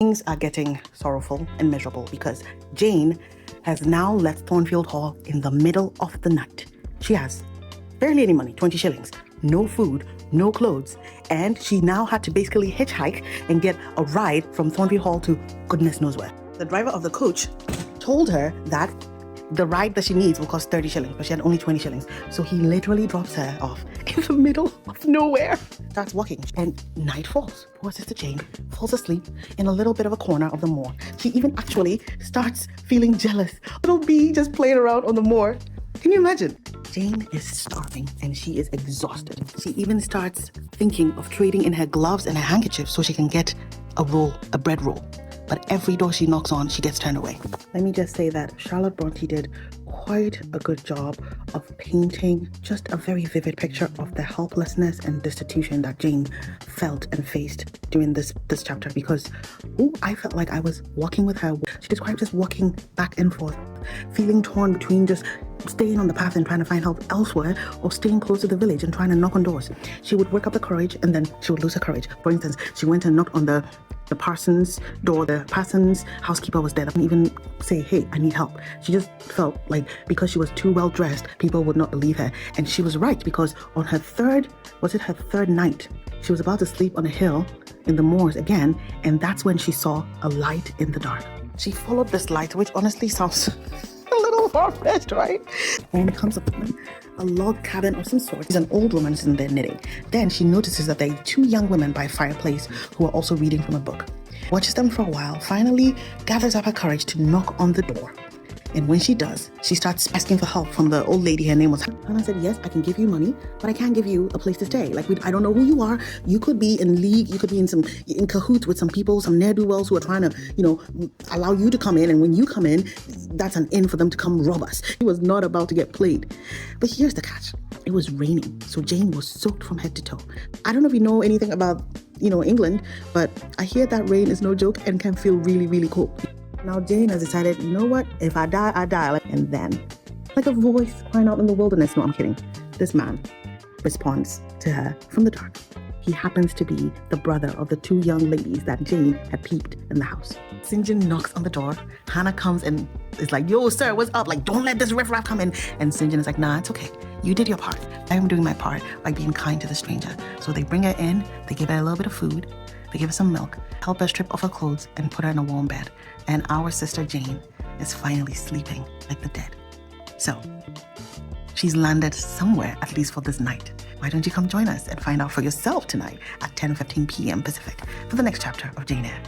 Things are getting sorrowful and miserable because Jane has now left Thornfield Hall in the middle of the night. She has barely any money, 20 shillings, no food, no clothes, and she now had to basically hitchhike and get a ride from Thornfield Hall to goodness knows where. The driver of the coach told her that the ride that she needs will cost 30 shillings, but she had only 20 shillings. So he literally drops her off in the middle of nowhere. Starts walking and night falls. Poor Sister Jane falls asleep in a little bit of a corner of the moor. She even actually starts feeling jealous. Little bee just playing around on the moor. Can you imagine? Jane is starving and she is exhausted. She even starts thinking of trading in her gloves and her handkerchief so she can get a bread roll. But every door she knocks on, she gets turned away. Let me just say that Charlotte Bronte did quite a good job of painting just a very vivid picture of the helplessness and destitution that Jane felt and faced during this chapter, because I felt like I was walking with her. She described just walking back and forth, feeling torn between just staying on the path and trying to find help elsewhere or staying close to the village and trying to knock on doors. She would work up the courage and then she would lose her courage. For instance, she went and knocked on the parson's door. The parson's housekeeper was there. Didn't even say, hey, I need help. She just felt like because she was too well dressed, people would not believe her. And she was right, because on her third night, she was about to sleep on a hill in the moors again, and that's when she saw a light in the dark. She followed this light, which honestly sounds a little far-fetched, right? And comes upon a log cabin of some sort. She's an old woman who's in there knitting. Then she notices that there are two young women by a fireplace who are also reading from a book. Watches them for a while, finally gathers up her courage to knock on the door. And when she does, she starts asking for help from the old lady. Her name was Hannah. Said, yes, I can give you money, but I can't give you a place to stay. Like, I don't know who you are. You could be in league. You could be in cahoots with some people, some ne'er-do-wells who are trying to, allow you to come in. And when you come in, that's an in for them to come rob us. He was not about to get played. But here's the catch. It was raining, so Jane was soaked from head to toe. I don't know if you know anything about, England, but I hear that rain is no joke and can feel really, really cold. Now Jane has decided, you know what? If I die, I die. And then, like a voice crying out in the wilderness. No, I'm kidding. This man responds to her from the dark. He happens to be the brother of the two young ladies that Jane had peeped in the house. St. John knocks on the door. Hannah comes and is like, yo, sir, what's up? Like, don't let this riffraff come in. And St. John is like, nah, it's okay. You did your part. I am doing my part by being kind to the stranger. So they bring her in. They give her a little bit of food. They give her some milk, help her strip off her clothes, and put her in a warm bed. And our sister Jane is finally sleeping like the dead. So she's landed somewhere, at least for this night. Why don't you come join us and find out for yourself tonight at 10:15 p.m. Pacific for the next chapter of Jane Eyre.